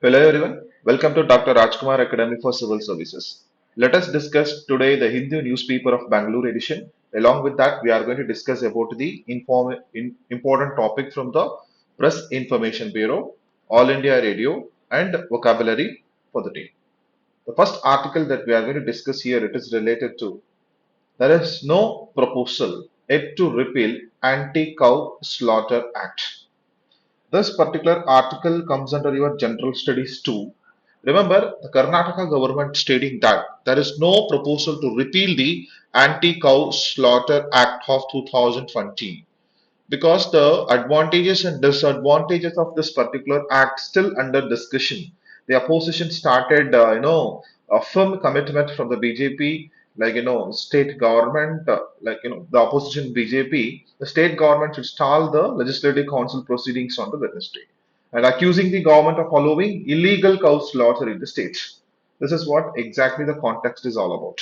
Hello everyone, welcome to Dr. Rajkumar Academy for Civil Services. Let us discuss today the Hindu newspaper of Bangalore edition. Along with that, we are going to discuss about the important topic from the Press Information Bureau, All India Radio, and vocabulary for the day. The first article that we are going to discuss here it is related to there is no proposal yet to repeal Anti-Cow Slaughter Act. This particular article comes under your general studies too. Remember, the Karnataka government stating that there is no proposal to repeal the Anti-Cow Slaughter Act of 2020 because the advantages and disadvantages of this particular act still under discussion. The opposition started, a firm commitment from the BJP, state government, the opposition BJP, the state government should stall the legislative council proceedings on the Wednesday, and accusing the government of allowing illegal cow slaughter in the state. This is what exactly the context is all about.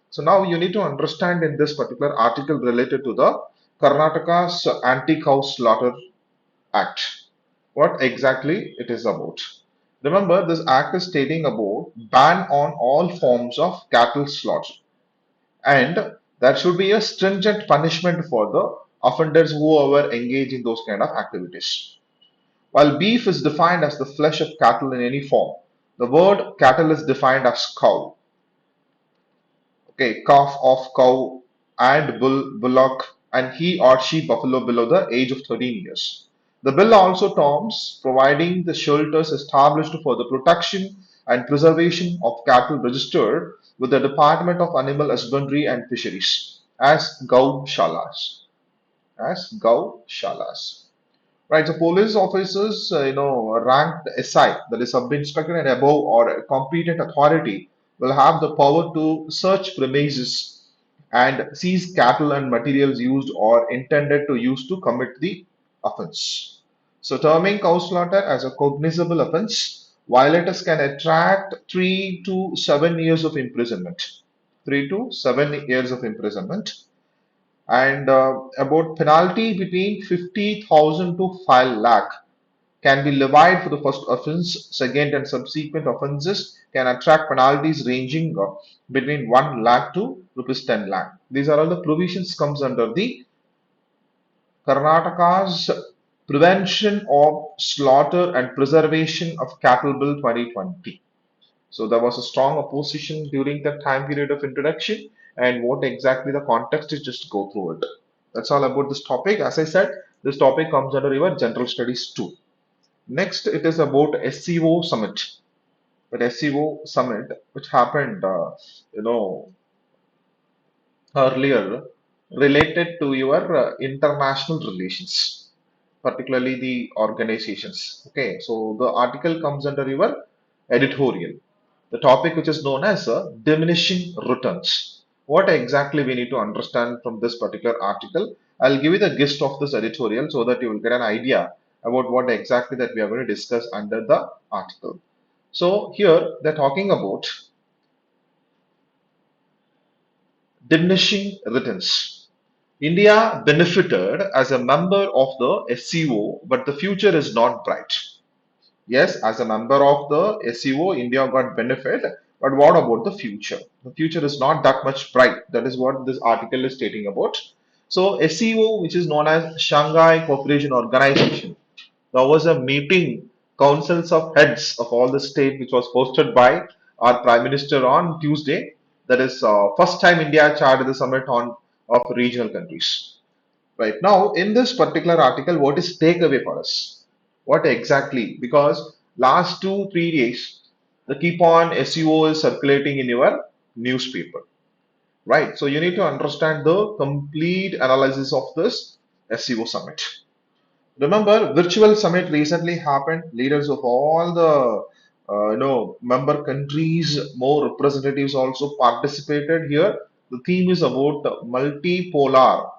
So now you need to understand in this particular article related to the Karnataka's Anti-Cow Slaughter Act, what exactly it is about. Remember, this act is stating about ban on all forms of cattle slaughter, and there should be a stringent punishment for the offenders whoever engage in those kind of activities. While beef is defined as the flesh of cattle in any form, the word cattle is defined as cow. Okay, calf of cow and bullock and he or she buffalo below the age of 13 years. The bill also terms providing the shelters established for the protection and preservation of cattle registered with the Department of Animal Husbandry and Fisheries as Gaushalas. As Gaushalas. Right, so police officers, ranked SI, that is sub-inspector and above, or a competent authority, will have the power to search premises and seize cattle and materials used or intended to use to commit the offense. So, terming cow slaughter as a cognizable offense, violators can attract 3 to 7 years of imprisonment. 3 to 7 years of imprisonment and about penalty between 50,000 to 5 lakh can be levied for the first offence. Second and subsequent offences can attract penalties ranging between 1 lakh to rupees 10 lakh. These are all the provisions comes under the Karnataka's Prevention of Slaughter and Preservation of Cattle Bill 2020. So there was a strong opposition during that time period of introduction, and what exactly the context is just go through it. That's all about this topic. As I said, this topic comes under your general studies too. Next, it is about SEO Summit. But SEO Summit, which happened, earlier, related to your international relations, particularly the organizations. Okay, so the article comes under your editorial. The topic which is known as diminishing returns. What exactly we need to understand from this particular article? I'll give you the gist of this editorial so that you will get an idea about what exactly that we are going to discuss under the article. So here they're talking about diminishing returns. India benefited as a member of the SEO, but the future is not bright. Yes, as a member of the SEO, India got benefit, but what about the future? The future is not that much bright. That is what this article is stating about. So SEO, which is known as Shanghai Cooperation Organization, there was a meeting, councils of heads of all the state, which was hosted by our Prime Minister on Tuesday. That is first time India chaired the summit on of regional countries. Right now, in this particular article, what is takeaway for us? What exactly? Because last 2 3 days, the keep on SEO is circulating in your newspaper, right? So you need to understand the complete analysis of this SEO summit. Remember, virtual summit recently happened. Leaders of all the member countries, more representatives also participated here. The theme is about multipolar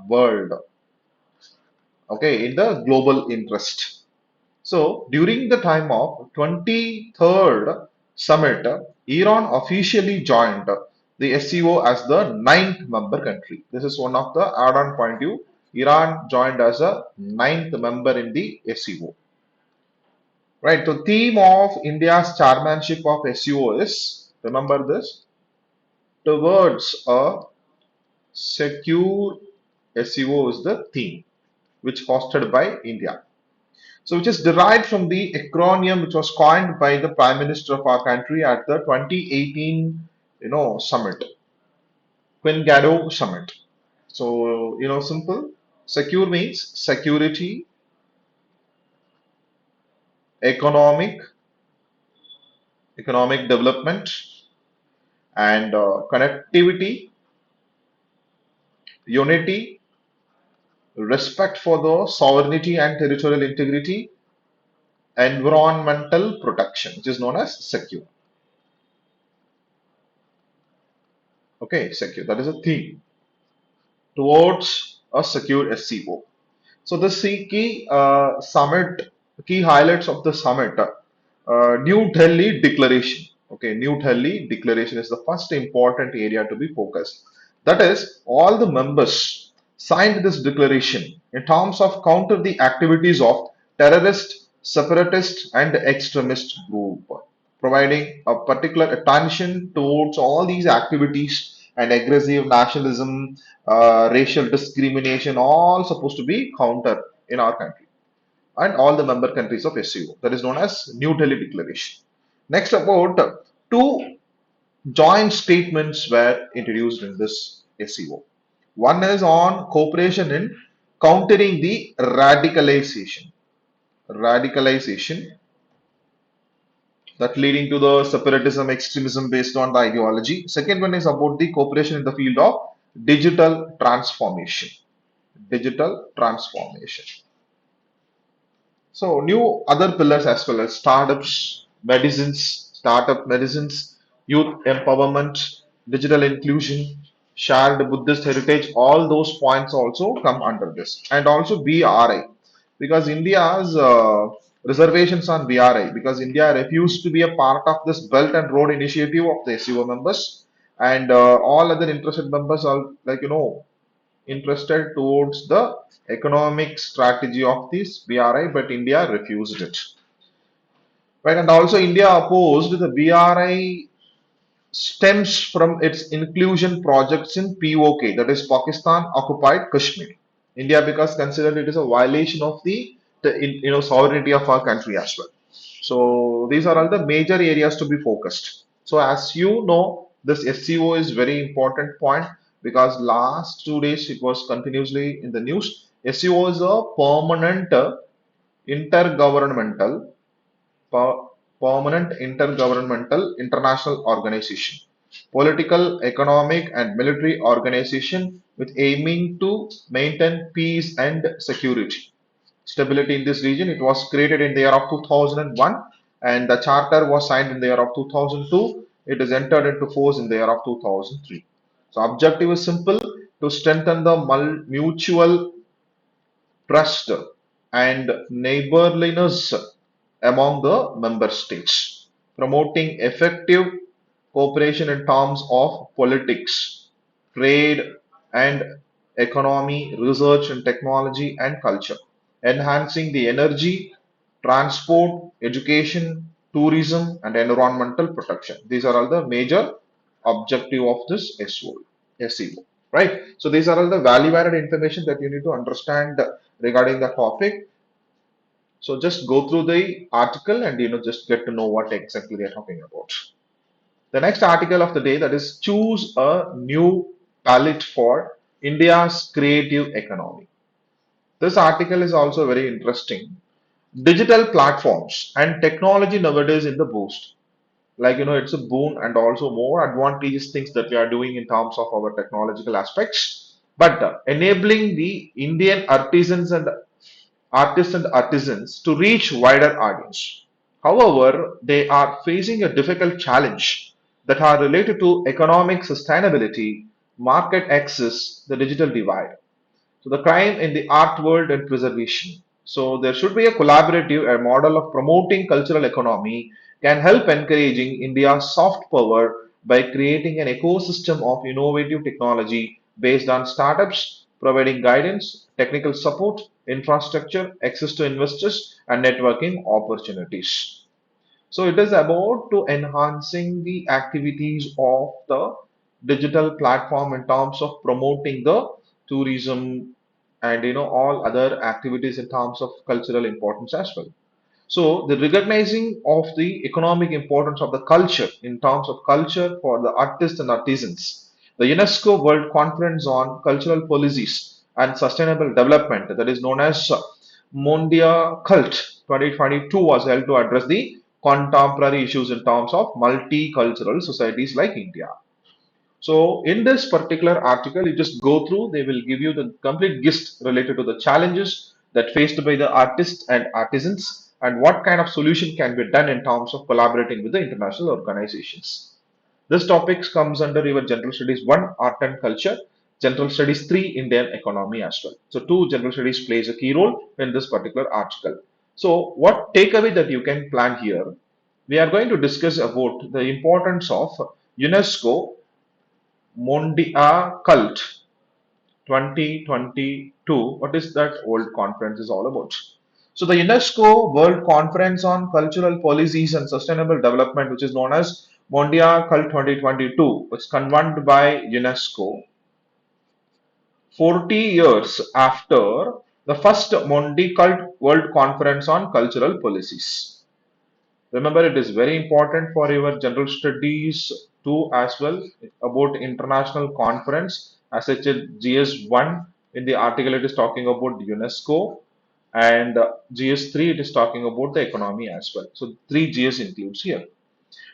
world, okay, in the global interest. So during the time of 23rd summit, Iran officially joined the SCO as the ninth member country. This is one of the add-on point you. Iran joined as a ninth member in the SCO. Right. The theme of India's chairmanship of SEO is, remember this, towards a secure SEO is the theme which hosted by India. So which is derived from the acronym which was coined by the Prime Minister of our country at the 2018, summit, Quingado Summit. So, simple. Secure means security, economic, economic development, and connectivity, unity, respect for the sovereignty and territorial integrity, environmental protection, which is known as secure. Okay, secure. That is a theme towards a secure SEO. So the key highlights of the summit, New Delhi Declaration. Okay, New Delhi Declaration is the first important area to be focused. That is, all the members signed this declaration in terms of counter the activities of terrorist, separatist, and extremist group, providing a particular attention towards all these activities and aggressive nationalism, racial discrimination, all supposed to be counter in our country and all the member countries of SEO. That is known as New Delhi Declaration. Next, about two joint statements were introduced in this SEO. One is on cooperation in countering the radicalization that leading to the separatism, extremism based on the ideology. Second one is about the cooperation in the field of digital transformation. Digital transformation. So new other pillars as well as startup medicines, youth empowerment, digital inclusion, shared Buddhist heritage, all those points also come under this. And also BRI, because India's reservations on BRI, because India refused to be a part of this Belt and Road Initiative of the SEO members, and all other interested members are interested towards the economic strategy of this BRI, but India refused it. Right, and also India opposed the BRI stems from its inclusion projects in POK, that is Pakistan occupied Kashmir. India because considered it is a violation of the sovereignty of our country as well. So these are all the major areas to be focused. So as you know, this SEO is very important point because last 2 days it was continuously in the news. SEO is a permanent intergovernmental per- intergovernmental international organization, political, economic, and military organization with aiming to maintain peace and security. Stability in this region. It was created in the year of 2001 and the charter was signed in the year of 2002. It is entered into force in the year of 2003. So objective is simple to strengthen the mutual trust and neighborliness among the member states, promoting effective cooperation in terms of politics, trade and economy, research and technology and culture, enhancing the energy, transport, education, tourism and environmental protection. These are all the major objective of this SEO, right? So these are all the value added information that you need to understand regarding the topic. So just go through the article and just get to know what exactly they're talking about. The next article of the day, that is choose a new palette for India's creative economy. This article is also very interesting. Digital platforms and technology nowadays in the boost. Like it's a boon and also more advantageous things that we are doing in terms of our technological aspects. But enabling the Indian artisans to reach wider audience. However, they are facing a difficult challenge that are related to economic sustainability, market access, the digital divide. So the crime in the art world and preservation. So there should be a collaborative a model of promoting cultural economy can help encouraging India's soft power by creating an ecosystem of innovative technology based on startups, providing guidance, technical support, infrastructure, access to investors, and networking opportunities. So it is about to enhancing the activities of the digital platform in terms of promoting the tourism and all other activities in terms of cultural importance as well. So the recognizing of the economic importance of the culture in terms of culture for the artists and artisans. The UNESCO World Conference on Cultural Policies and Sustainable Development, that is known as Mondia Cult 2022, was held to address the contemporary issues in terms of multicultural societies like India. So in this particular article, you just go through, they will give you the complete gist related to the challenges that faced by the artists and artisans and what kind of solution can be done in terms of collaborating with the international organizations. This topic comes under your General Studies 1 Art and Culture, General Studies 3 Indian Economy as well. So 2 General Studies plays a key role in this particular article. So what takeaway that you can plan here, we are going to discuss about the importance of UNESCO Mondia Cult 2022. What is that World Conference is all about? So the UNESCO World Conference on Cultural Policies and Sustainable Development, which is known as Mondia Cult 2022, was convened by UNESCO 40 years after the first Mondi Cult World Conference on Cultural Policies. Remember, it is very important for your general studies too as well about international conference. As such, GS1 in the article it is talking about UNESCO, and GS3 it is talking about the economy as well. So three GS includes here.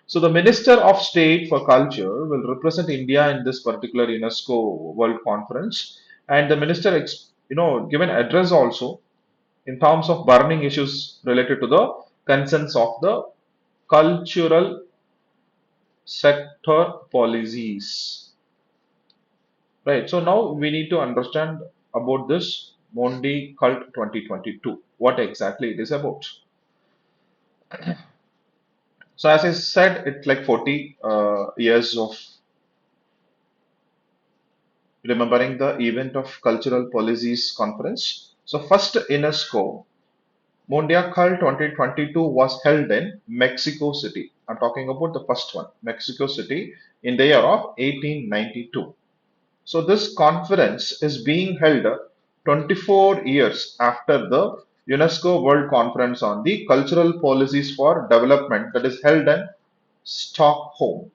So the Minister of State for Culture will represent India in this particular UNESCO World Conference, and the minister, given address also in terms of burning issues related to the concerns of the cultural sector policies. Right. So now we need to understand about this Mondi Cult 2022. What exactly it is about. So as I said, it's like 40 years of remembering the event of Cultural Policies Conference. So first UNESCO Mondia Cult 2022 was held in Mexico City. I'm talking about the first one, Mexico City, in the year of 1892. So this conference is being held 24 years after the UNESCO World Conference on the Cultural Policies for Development that is held in Stockholm,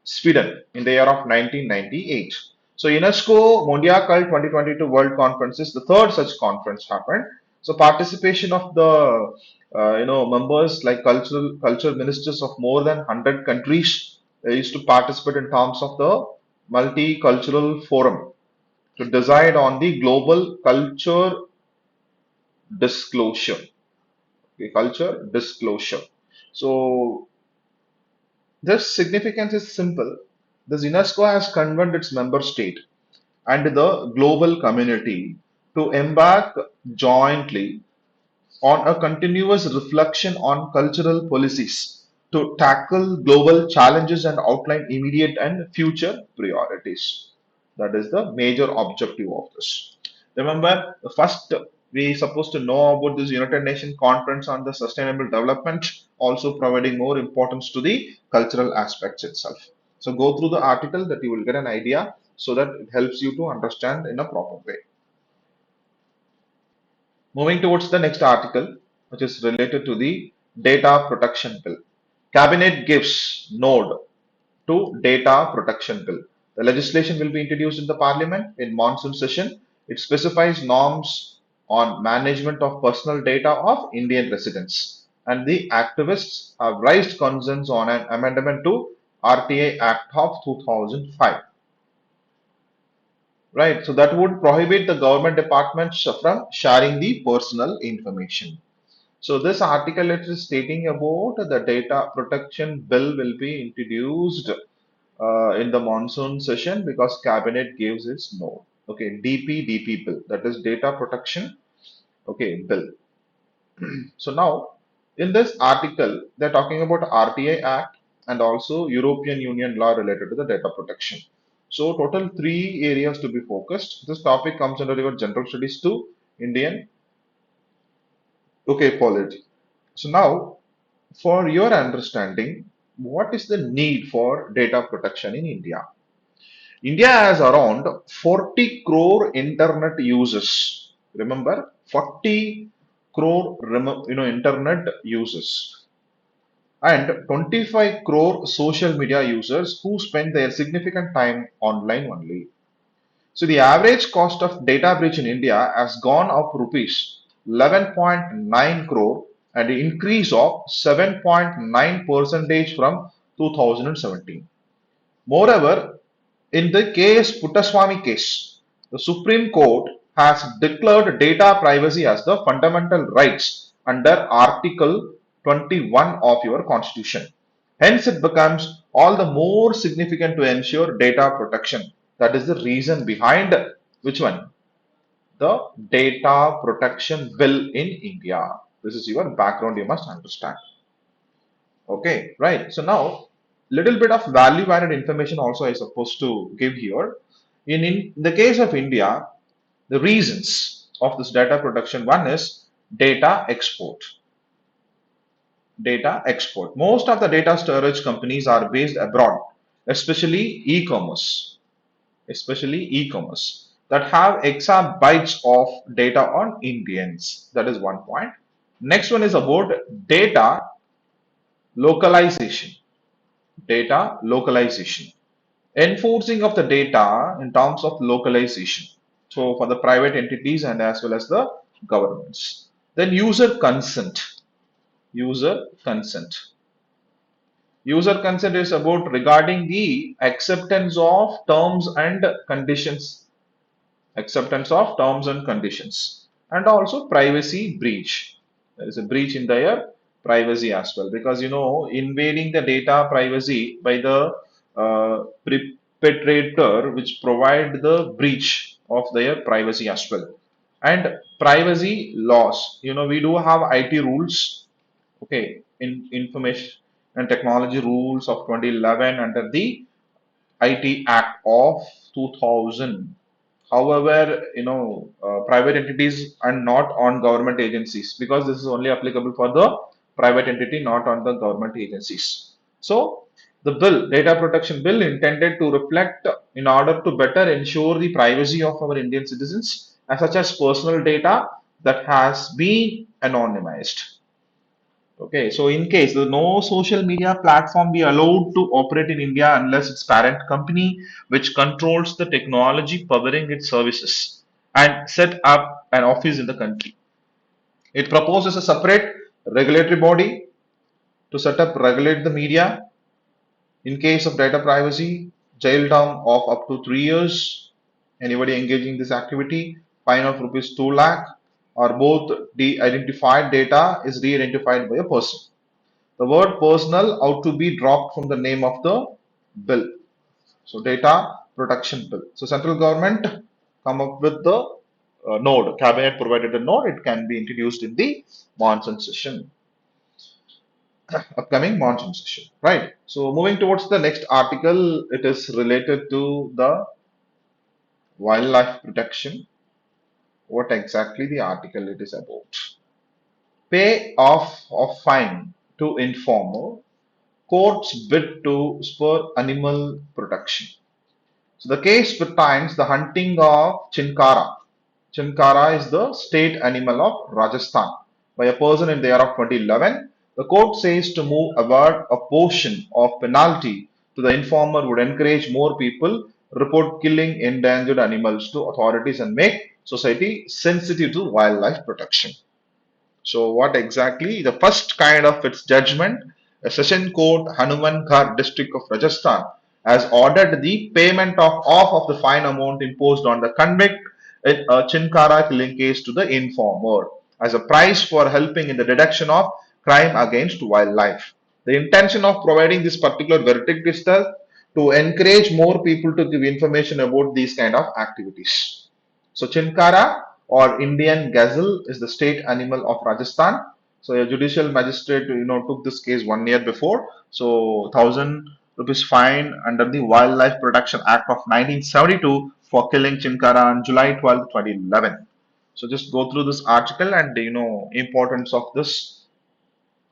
Sweden in the year of 1998. So UNESCO Mondia Cult 2022 World Conference is the third such conference happened. So participation of the members like culture ministers of more than 100 countries used to participate in terms of the multicultural forum to decide on the global culture disclosure. Okay, culture disclosure. So this significance is simple. This UNESCO has convened its member state and the global community to embark jointly on a continuous reflection on cultural policies to tackle global challenges and outline immediate and future priorities. That is the major objective of this. Remember, the first we supposed to know about this United Nations Conference on the Sustainable Development, also providing more importance to the cultural aspects itself. So go through the article that you will get an idea so that it helps you to understand in a proper way. Moving towards the next article, which is related to the Data Protection Bill. Cabinet gives nod to Data Protection Bill. The legislation will be introduced in the Parliament in monsoon session. It specifies norms on management of personal data of Indian residents. And the activists have raised concerns on an amendment to RTA Act of 2005. Right, so that would prohibit the government departments from sharing the personal information. So this article it is stating about the data protection bill will be introduced in the monsoon session because cabinet gives its no. Okay, DP bill, that is data protection. Okay, bill. So now in this article they're talking about RTA Act and also European Union law related to the data protection. So total three areas to be focused. This topic comes under your general studies to Indian, okay, polity. So now, for your understanding, what is the need for data protection in India? India has around 40 crore internet users. Remember, 40 crore internet users and 25 crore social media users who spend their significant time online only. So the average cost of data breach in India has gone up rupees 11.9 crore and an increase of 7.9 percentage from 2017. Moreover, in the case Puttaswamy case, the Supreme Court has declared data privacy as the fundamental rights under Article 21 of your Constitution. Hence, it becomes all the more significant to ensure data protection. That is the reason behind which one? The Data Protection Bill in India. This is your background you must understand. Okay, right. So now, little bit of value added information also I supposed to give here. In the case of India, the reasons of this data protection, one is data export. Data export. Most of the data storage companies are based abroad, especially e-commerce, especially e-commerce that have exabytes of data on Indians. That is one point. Next one is about data localization. Data localization. Enforcing of the data in terms of localization. So for the private entities and as well as the governments. Then user consent. User consent. User consent is about regarding the acceptance of terms and conditions. Acceptance of terms and conditions. And also privacy breach. There is a breach in their privacy as well because invading the data privacy by the perpetrator which provide the breach of their privacy as well. And privacy laws, we do have IT rules, okay, in information and technology rules of 2011 under the IT Act of 2000. However, private entities and not on government agencies because this is only applicable for the private entity, not on the government agencies. So, the bill, data protection bill, intended to reflect in order to better ensure the privacy of our Indian citizens, as such as personal data that has been anonymized. Okay, so in case no social media platform be allowed to operate in India unless its parent company, which controls the technology powering its services, and set up an office in the country. It proposes a separate regulatory body to set up regulate the media. In case of data privacy, jail term of up to 3 years. Anybody engaging in this activity, fine of rupees 2 lakh, or both de-identified data is re-identified by a person. The word personal ought to be dropped from the name of the bill. So data protection bill. So central government come up with the node. Cabinet provided a node. It can be introduced in the monsoon session, upcoming monsoon session. Right. So moving towards the next article, it is related to the wildlife protection. What exactly the article it is about? Pay off of fine to informer. Courts bid to spur animal protection. So the case pertains the hunting of chinkara. Chinkara is the state animal of Rajasthan by a person in the year of 2011. The court says to move award a portion of penalty to the informer would encourage more people report killing endangered animals to authorities and make society sensitive to wildlife protection. So, what exactly? The first kind of its judgment, a session court, Hanumankar district of Rajasthan, has ordered the payment of half of the fine amount imposed on the convict in a Chinkara killing case to the informer as a price for helping in the detection of crime against wildlife. The intention of providing this particular verdict is to encourage more people to give information about these kind of activities. So Chinkara or Indian gazelle is the state animal of Rajasthan. So a judicial magistrate, took this case 1 year before. So 1000 rupees fine under the Wildlife Protection Act of 1972 for killing Chinkara on July 12, 2011. So just go through this article and importance of this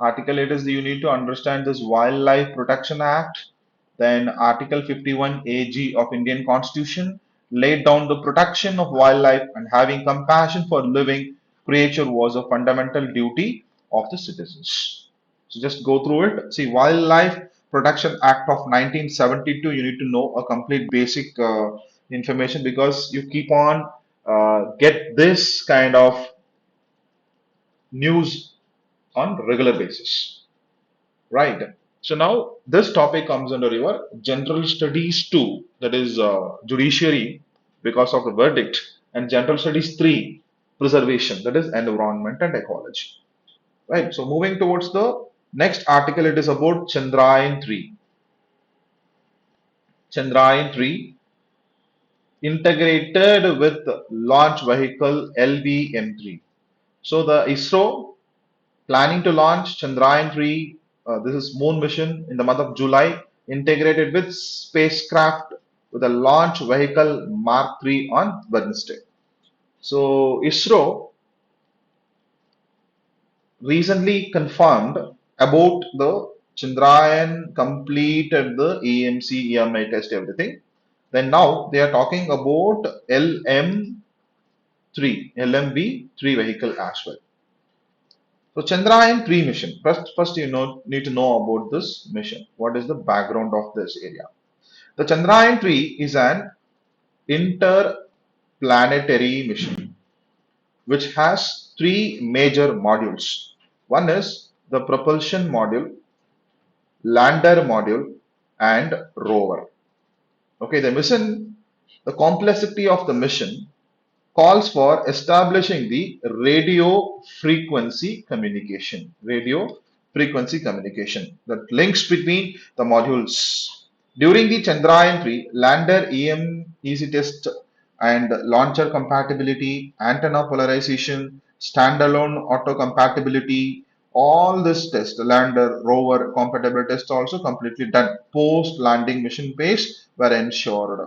article. It is you need to understand this Wildlife Protection Act. Then Article 51 AG of Indian Constitution laid down the protection of wildlife and having compassion for living creature was a fundamental duty of the citizens. So just go through it. See, Wildlife Protection Act of 1972. You need to know a complete basic information because you keep on get this kind of news on regular basis. Right. So now this topic comes under your general studies 2, that is judiciary because of the verdict, and general studies 3, preservation, that is environment and ecology. Right. So moving towards the next article, it is about Chandrayaan 3. Chandrayaan 3 integrated with launch vehicle LVM3. So the ISRO planning to launch Chandrayaan 3, this is moon mission in the month of July, integrated with spacecraft with a launch vehicle Mark 3 on Wednesday. So ISRO recently confirmed about the Chandrayaan completed the EMC, EMI test, everything. Then now they are talking about LM3, LMB3 vehicle as well. So Chandrayaan 3 mission. First need to know about this mission. What is the background of this area? The Chandrayaan 3 is an interplanetary mission which has three major modules. One is the propulsion module, lander module, and rover. Okay, the complexity of the mission calls for establishing the radio frequency communication that links between the modules. During the Chandrayaan 3 lander EMEC test and launcher compatibility, antenna polarization, standalone auto compatibility, all this test, lander rover compatibility test also completely done. Post landing mission phase were ensured.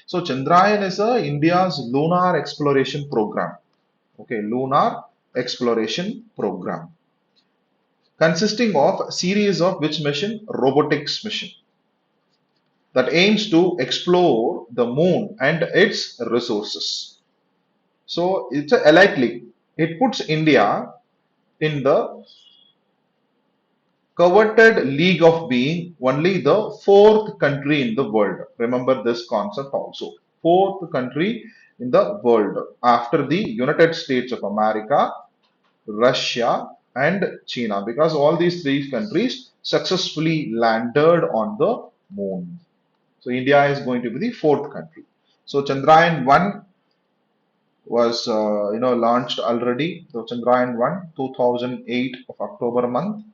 So Chandrayaan is India's lunar exploration program. Okay, lunar exploration program consisting of a series of which mission? Robotics mission that aims to explore the moon and its resources. So it's a likely. It puts India in the coveted league of being only the fourth country in the world. Remember this concept also. Fourth country in the world after the United States of America, Russia, and China, because all these three countries successfully landed on the moon. So India is going to be the fourth country. So Chandrayaan 1 was launched already. So Chandrayaan 1 2008 of October month.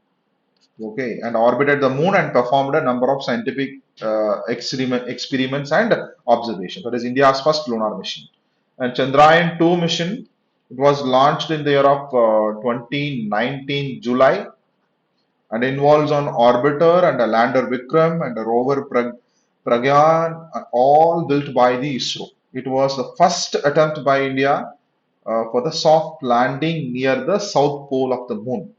Okay, and orbited the moon and performed a number of scientific experiments and observations. That is India's first lunar mission. And Chandrayaan 2 mission, it was launched in the year of 2019 July and involves an orbiter and a lander Vikram and a rover Pragyan, all built by the ISRO. It was the first attempt by India for the soft landing near the south pole of the moon.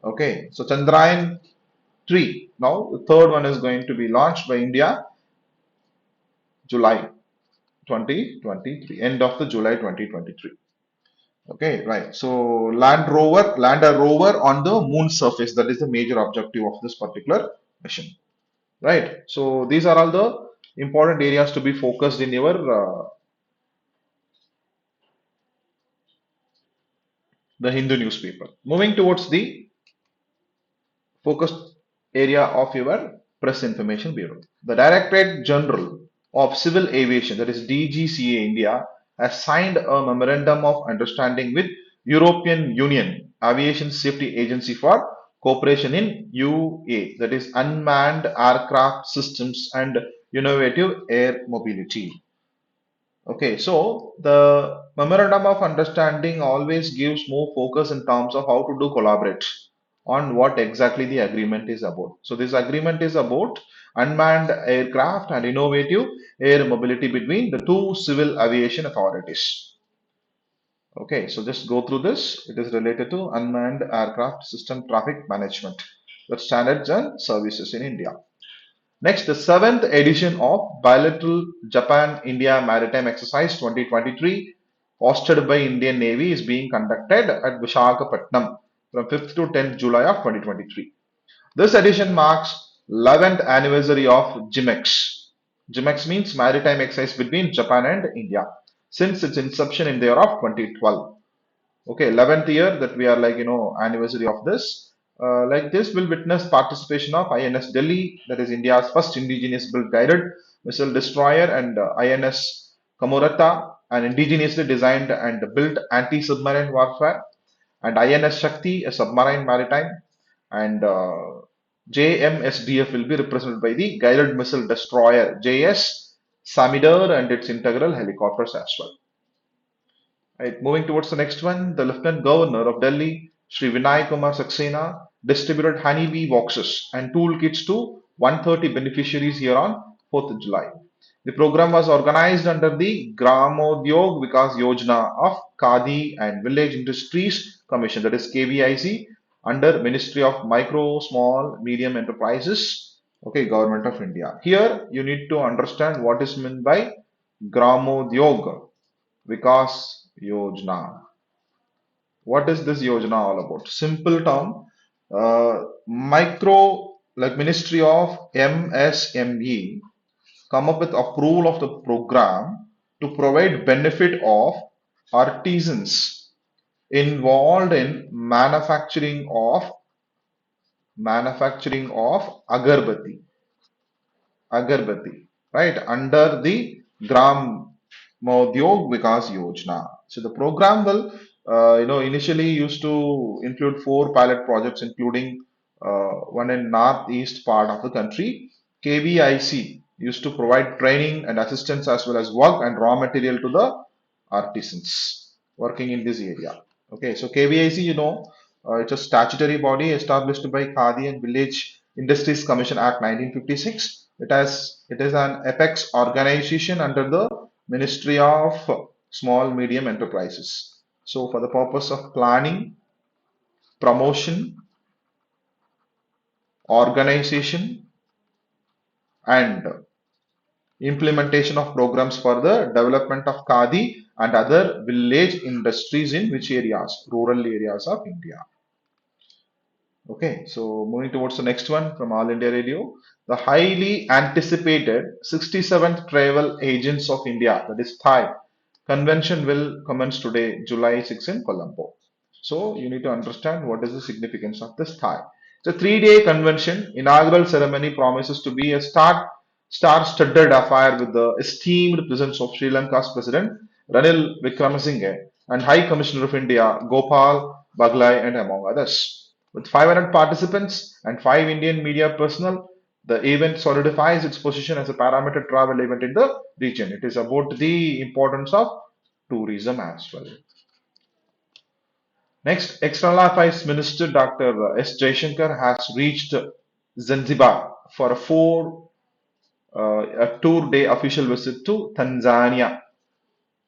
Okay, so Chandrayaan 3. Now, the third one is going to be launched by India July 2023, end of the July 2023. Okay, right. So, lander rover on the moon surface. That is the major objective of this particular mission. Right. So, these are all the important areas to be focused in your the Hindu newspaper. Moving towards the focused area of your Press Information Bureau. The Directorate General of Civil Aviation, that is DGCA India, has signed a memorandum of understanding with European Union Aviation Safety Agency for cooperation in UA, that is unmanned aircraft systems and innovative air mobility. Okay, so the memorandum of understanding always gives more focus in terms of how to do collaborate on what exactly the agreement is about. So this agreement is about unmanned aircraft and innovative air mobility between the two civil aviation authorities. Okay, so just go through this. It is related to unmanned aircraft system traffic management, the standards and services in India. Next, the seventh edition of bilateral Japan-India Maritime Exercise 2023, hosted by Indian Navy, is being conducted at Visakhapatnam from 5th to 10th July of 2023. This edition marks 11th anniversary of GIMEX. GIMEX means Maritime Exercise between Japan and India since its inception in the year of 2012. Okay, 11th year that we are like, anniversary of this. Like this will witness participation of INS Delhi, that is India's first indigenous built guided missile destroyer, and INS Kamorata, an indigenously designed and built anti-submarine warfare, and INS Shakti, a submarine maritime, and JMSDF will be represented by the guided missile destroyer JS Samidar and its integral helicopters as well. Right, moving towards the next one, the Lieutenant Governor of Delhi, Sri Vinay Kumar Saxena, distributed honeybee boxes and toolkits to 130 beneficiaries here on 4th July. The program was organized under the Gramodyog Vikas Yojana of Khadi and Village Industries Commission, that is KVIC, under Ministry of Micro, Small, Medium Enterprises, okay, Government of India. Here you need to understand what is meant by Gramodyog Vikas Yojana. What is this Yojana all about? Simple term, micro, like Ministry of MSME, come up with approval of the program to provide benefit of artisans involved in manufacturing of agarbatti, right, under the Gram Modyog Vikas Yojana. So the program will, initially used to include four pilot projects, including one in northeast part of the country. KVIC used to provide training and assistance as well as work and raw material to the artisans working in this area. Okay, so KVIC, it's a statutory body established by Khadi and Village Industries Commission Act 1956. It is an apex organization under the Ministry of Small Medium Enterprises. So for the purpose of planning, promotion, organization, and implementation of programs for the development of Khadi and other village industries in which areas? Rural areas of India. Okay, so moving towards the next one from All India Radio, the highly anticipated 67th Travel Agents of India, that is THAI, convention will commence today, July 6 in Colombo. So you need to understand what is the significance of this THAI. It's a 3-day convention. Inaugural ceremony promises to be a star-studded affair with the esteemed presence of Sri Lanka's President Ranil Wickremesinghe and High Commissioner of India Gopal Baglai and among others. With 500 participants and 5 Indian media personnel, the event solidifies its position as a parameter travel event in the region. It is about the importance of tourism as well. Next, External Affairs Minister Dr. S. Jaishankar has reached Zanzibar for a 2-day official visit to Tanzania.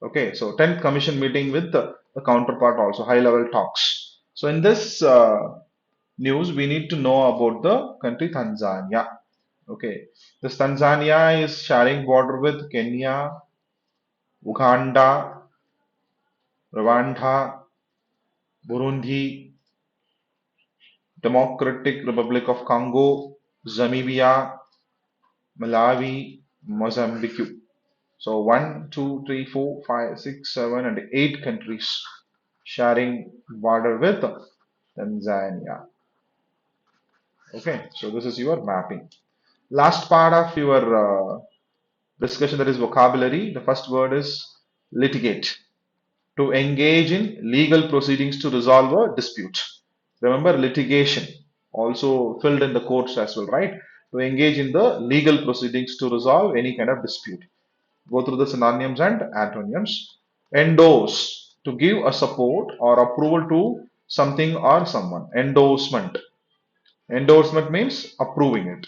Okay, so 10th Commission meeting with the counterpart also, high-level talks. So in this news, we need to know about the country Tanzania. Okay, this Tanzania is sharing border with Kenya, Uganda, Rwanda, Burundi, Democratic Republic of Congo, Namibia, Malawi, Mozambique. So 1, 2, 3, 4, 5, 6, 7, and 8 countries sharing border with Tanzania. Okay, so this is your mapping. Last part of your discussion, that is vocabulary. The first word is litigate. To engage in legal proceedings to resolve a dispute. Remember, litigation also filled in the courts as well, right? To engage in the legal proceedings to resolve any kind of dispute. Go through the synonyms and antonyms. Endorse, to give a support or approval to something or someone. Endorsement, Endorsement means approving it.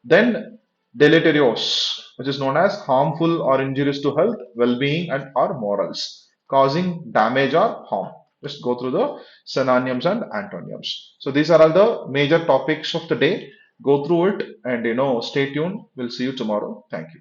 Then deleterious, which is known as harmful or injurious to health, well-being, and or morals, causing damage or harm. Just go through the synonyms and antonyms. So these are all the major topics of the day. Go through it and stay tuned. We'll see you tomorrow. Thank you.